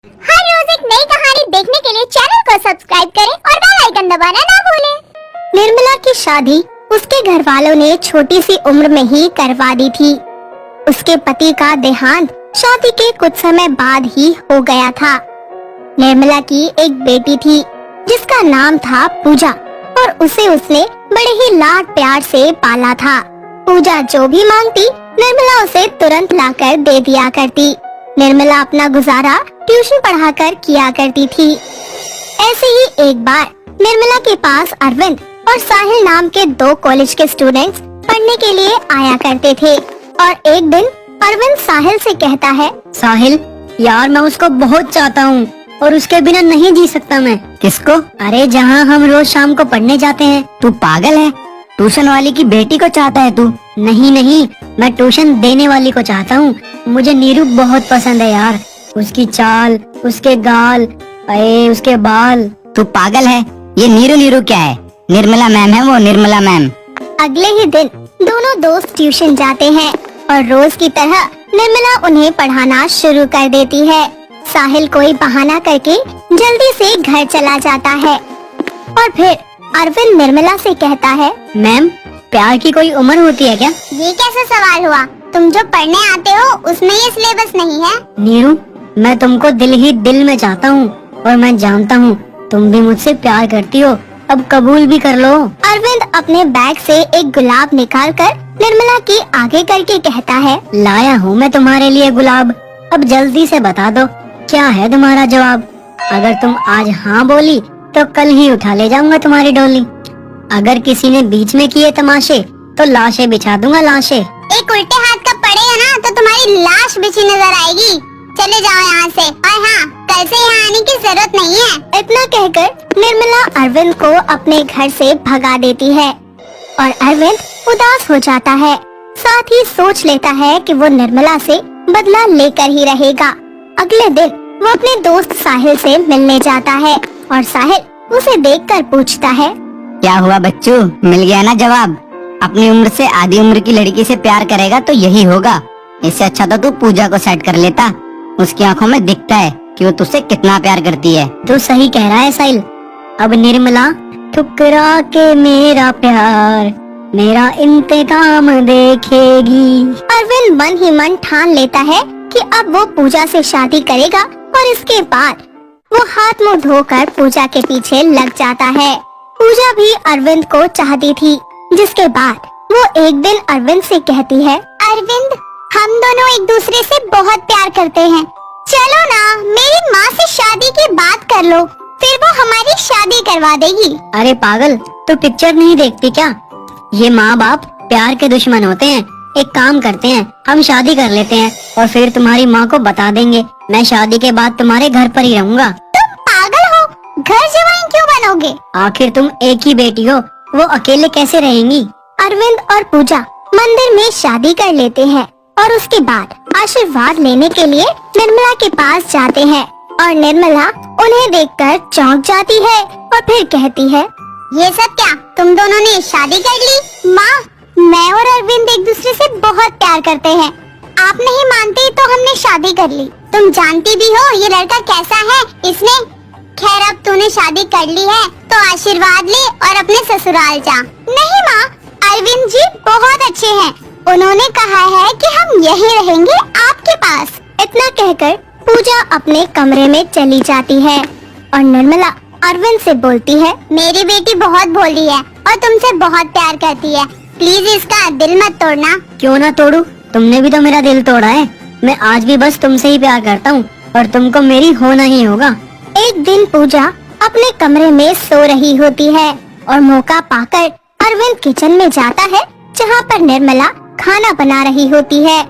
हर रोज एक नई कहानी देखने के लिए चैनल को सब्सक्राइब करें और बेल आइकन दबाना ना भूलें। निर्मला की शादी उसके घर वालों ने छोटी सी उम्र में ही करवा दी थी। उसके पति का देहांत शादी के कुछ समय बाद ही हो गया था। निर्मला की एक बेटी थी जिसका नाम था पूजा और उसे उसने बड़े ही लाड प्यार से पाला था। पूजा जो भी मांगती निर्मला उसे तुरंत लाकर दे दिया करती। निर्मला अपना गुजारा ट्यूशन पढ़ाकर किया करती थी। ऐसे ही एक बार निर्मला के पास अरविंद और साहिल नाम के दो कॉलेज के स्टूडेंट्स पढ़ने के लिए आया करते थे और एक दिन अरविंद साहिल से कहता है, साहिल यार मैं उसको बहुत चाहता हूँ और उसके बिना नहीं जी सकता मैं। किसको? अरे जहाँ हम रोज शाम को पढ़ने जाते हैं। तू पागल है? ट्यूशन वाली की बेटी को चाहता है तू? नहीं नहीं, मैं ट्यूशन देने वाली को चाहता हूँ। मुझे नीरू बहुत पसंद है यार, उसकी चाल, उसके गाल, अरे उसके बाल। तू पागल है? ये नीरू नीरू क्या है? निर्मला मैम है वो, निर्मला मैम। अगले ही दिन दोनों दोस्त ट्यूशन जाते हैं और रोज की तरह निर्मला उन्हें पढ़ाना शुरू कर देती है। साहिल कोई बहाना करके जल्दी से घर चला जाता है और फिर अरविंद निर्मला से कहता है, मैम प्यार की कोई उम्र होती है क्या? ये कैसा सवाल हुआ? तुम जो पढ़ने आते हो उसमें ये सिलेबस नहीं है। नीरू मैं तुमको दिल ही दिल में चाहता हूँ और मैं जानता हूँ तुम भी मुझसे प्यार करती हो, अब कबूल भी कर लो। अरविंद अपने बैग से एक गुलाब निकालकर निर्मला के आगे करके कहता है, लाया हूँ मैं तुम्हारे लिए गुलाब, अब जल्दी से बता दो क्या है तुम्हारा जवाब। अगर तुम आज हाँ बोली तो कल ही उठा ले जाऊंगा तुम्हारी डोली। अगर किसी ने बीच में किए तमाशे तो लाशें बिछा दूंगा, लाशें। एक उल्टे हाथ का पड़ेगा ना तो तुम्हारी लाश बिछी नजर आएगी। चले जाओ यहाँ से, और हाँ कल से यहाँ आने की जरूरत नहीं है। इतना कहकर निर्मला अरविंद को अपने घर से भगा देती है और अरविंद उदास हो जाता है। साथ ही सोच लेता है कि वो निर्मला से बदला लेकर ही रहेगा। अगले दिन वो अपने दोस्त साहिल से मिलने जाता है और साहिल उसे देखकर पूछता है, क्या हुआ बच्चू, मिल गया ना जवाब? अपनी उम्र से आधी उम्र की लड़की से प्यार करेगा तो यही होगा। इससे अच्छा तो तू पूजा को सेट कर लेता। उसकी आंखों में दिखता है कि वो तुझसे कितना प्यार करती है। तू सही कह रहा है साहिल। अब निर्मला ठुकरा के मेरा प्यार मेरा इंतकाम देखेगी। अरविंद मन ही मन ठान लेता है कि अब वो पूजा से शादी करेगा और इसके बाद वो हाथ मुंह धोकर पूजा के पीछे लग जाता है। पूजा भी अरविंद को चाहती थी, जिसके बाद वो एक दिन अरविंद से कहती है, अरविंद हम दोनों एक दूसरे से बहुत प्यार करते हैं, चलो ना मेरी माँ से शादी की बात कर लो, फिर वो हमारी शादी करवा देगी। अरे पागल, तू पिक्चर नहीं देखती क्या? ये माँ बाप प्यार के दुश्मन होते हैं। एक काम करते हैं, हम शादी कर लेते हैं और फिर तुम्हारी माँ को बता देंगे। मैं शादी के बाद तुम्हारे घर पर ही रहूँगा। तुम पागल हो? घर जवाई क्यों बनोगे? आखिर तुम एक ही बेटी हो, वो अकेले कैसे रहेंगी? अरविंद और पूजा मंदिर में शादी कर लेते हैं और उसके बाद आशीर्वाद लेने के लिए निर्मला के पास जाते हैं और निर्मला उन्हें देखकर चौंक जाती है और फिर कहती है, ये सब क्या, तुम दोनों ने शादी कर ली? माँ मैं और अरविंद एक दूसरे से बहुत प्यार करते हैं, आप नहीं मानते तो हमने शादी कर ली। तुम जानती भी हो ये लड़का कैसा है, इसने। खैर अब तूने शादी कर ली है तो आशीर्वाद ले और अपने ससुराल जा। नहीं माँ, अरविंद जी बहुत अच्छे हैं, उन्होंने कहा है कि हम यहीं रहेंगे आपके पास। इतना कहकर पूजा अपने कमरे में चली जाती है और निर्मला अरविंद से बोलती है, मेरी बेटी बहुत भोली है और तुमसे बहुत प्यार करती है, प्लीज इसका दिल मत तोड़ना। क्यों ना तोड़ू, तुमने भी तो मेरा दिल तोड़ा है। मैं आज भी बस तुमसे ही प्यार करता हूँ और तुमको मेरी होना ही होगा। एक दिन पूजा अपने कमरे में सो रही होती है और मौका पाकर अरविंद किचन में जाता है जहाँ पर निर्मला खाना बना रही होती है।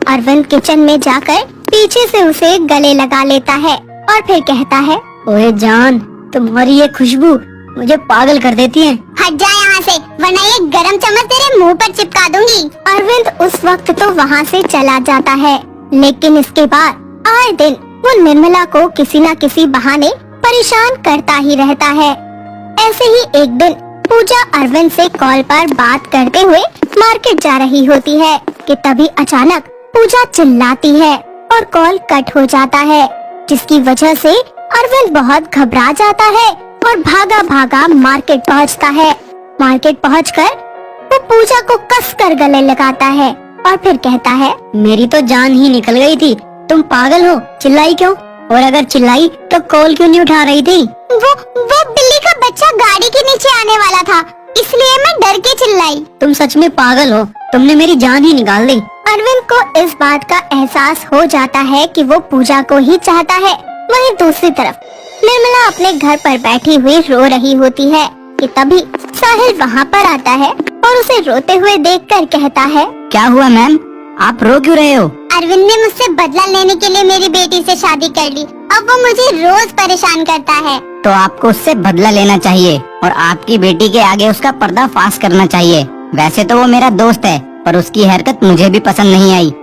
अरविंद किचन में जाकर पीछे से उसे गले लगा लेता है और फिर कहता है, ओए जान, तुम्हारी ये खुशबू मुझे पागल कर देती है। हट जा यहाँ से वरना ये गरम चम्मच तेरे मुंह पर चिपका दूंगी। अरविंद उस वक्त तो वहाँ से चला जाता है, लेकिन इसके बाद आए दिन वो निर्मला को किसी न किसी बहाने परेशान करता ही रहता है। ऐसे ही एक दिन पूजा अरविंद से कॉल पर बात करते हुए मार्केट जा रही होती है कि तभी अचानक पूजा चिल्लाती है और कॉल कट हो जाता है। जिसकी वजह से अरविंद बहुत घबरा जाता है और भागा भागा मार्केट पहुंचता है। मार्केट पहुंचकर वो पूजा को कसकर गले लगाता है और फिर कहता है, मेरी तो जान ही निकल गई थी। तुम पागल हो, चिल्लाई क्यों? और अगर चिल्लाई तो कॉल क्यों नहीं उठा रही थी? वो बिल्ली का बच्चा गाड़ी के नीचे आने वाला था, इसलिए मैं डर के चिल्लाई। तुम सच में पागल हो, तुमने मेरी जान ही निकाल दी। अरविंद को इस बात का एहसास हो जाता है कि वो पूजा को ही चाहता है। वहीं दूसरी तरफ निर्मला अपने घर पर बैठी हुई रो रही होती है कि तभी साहिल वहाँ पर आता है और उसे रोते हुए देखकर कहता है, क्या हुआ मैम, आप रो क्यों रहे हो? अरविंद ने मुझसे बदला लेने के लिए मेरी बेटी से शादी कर ली। अब वो मुझे रोज परेशान करता है। तो आपको उससे बदला लेना चाहिए और आपकी बेटी के आगे उसका पर्दा फाश करना चाहिए। वैसे तो वो मेरा दोस्त है, पर उसकी हरकत मुझे भी पसंद नहीं आई।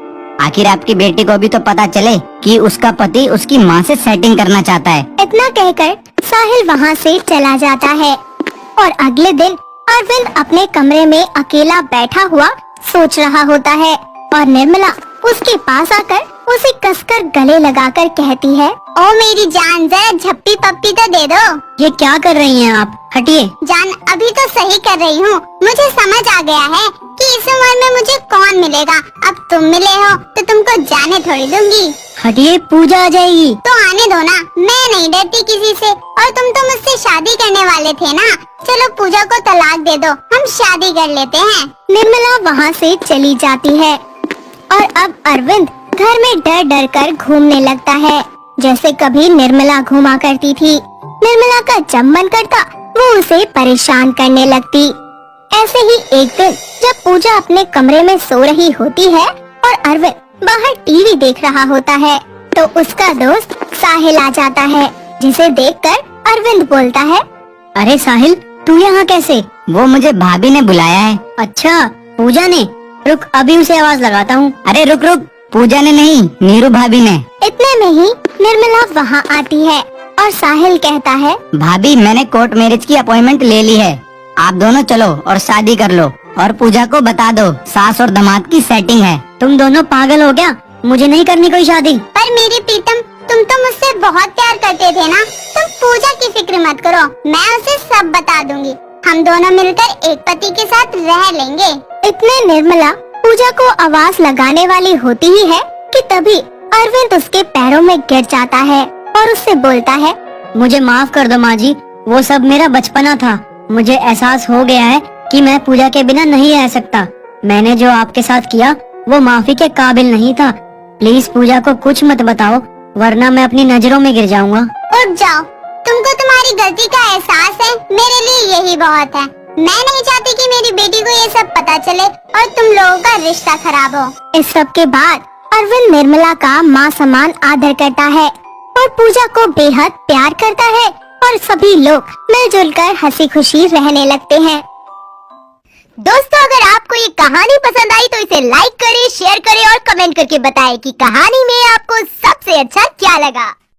आखिर आपकी बेटी को भी तो पता चले कि उसका पति उसकी माँ से सेटिंग करना चाहता है। इतना कहकर साहिल वहाँ से चला जाता है और अगले दिन अरविंद अपने कमरे में अकेला बैठा हुआ सोच रहा होता है और निर्मला उसके पास आकर उसे कसकर गले लगाकर कहती है, ओ मेरी जान, जरा झप्पी पप्पी तो दे दो। ये क्या कर रही हैं आप? हटिए। जान, अभी तो सही कर रही हूँ। मुझे समझ आ गया है कि इस उम्र में मुझे कौन मिलेगा। अब तुम मिले हो तो तुमको जाने थोड़ी दूंगी। हटिए, पूजा आ जाएगी। तो आने दो ना, मैं नहीं डरती किसी से। और तुम तो मुझसे शादी करने वाले थे ना, चलो पूजा को तलाक दे दो, हम शादी कर लेते हैं। निर्मला वहाँ से चली जाती है और अब अरविंद घर में डर डर कर घूमने लगता है, जैसे कभी निर्मला घूमा करती थी। निर्मला का जब मन करता वो उसे परेशान करने लगती। ऐसे ही एक दिन जब पूजा अपने कमरे में सो रही होती है और अरविंद बाहर टीवी देख रहा होता है, तो उसका दोस्त साहिल आ जाता है, जिसे देखकर अरविंद बोलता है, अरे साहिल, तू यहाँ कैसे? वो मुझे भाभी ने बुलाया है। अच्छा, पूजा ने? रुक, अभी उसे आवाज लगाता हूँ। अरे रुक रुक, पूजा ने नहीं, नीरू भाभी ने। इतने में ही निर्मला वहाँ आती है और साहिल कहता है, भाभी, मैंने कोर्ट मैरिज की अपॉइंटमेंट ले ली है, आप दोनों चलो और शादी कर लो और पूजा को बता दो सास और दामाद की सेटिंग है। तुम दोनों पागल हो क्या? मुझे नहीं करनी कोई शादी। पर मेरी प्रीतम, तुम तो मुझसे बहुत प्यार करते थे ना, तुम पूजा की फिक्र मत करो, मैं उसे सब बता दूंगी। हम दोनों मिलकर एक पति के साथ रह लेंगे। इतने निर्मला पूजा को आवाज लगाने वाली होती ही है कि तभी अरविंद उसके पैरों में गिर जाता है और उससे बोलता है, मुझे माफ कर दो माँ जी, वो सब मेरा बचपना था। मुझे एहसास हो गया है कि मैं पूजा के बिना नहीं रह सकता। मैंने जो आपके साथ किया वो माफी के काबिल नहीं था। प्लीज पूजा को कुछ मत बताओ, वरना मैं अपनी नजरों में गिर जाऊंगा। उठ जाओ, तुमको तुम्हारी गलती का एहसास है, मेरे लिए यही बहुत है। मैं नहीं चाहती कि मेरी बेटी को ये सब पता चले और तुम लोगों का रिश्ता खराब हो। इस सब के बाद अरविंद निर्मला का माँ समान आदर करता है और पूजा को बेहद प्यार करता है और सभी लोग मिलजुल कर हंसी खुशी रहने लगते हैं। दोस्तों, अगर आपको ये कहानी पसंद आई तो इसे लाइक करें, शेयर करें और कमेंट करके बताएं कि कहानी में आपको सबसे अच्छा क्या लगा।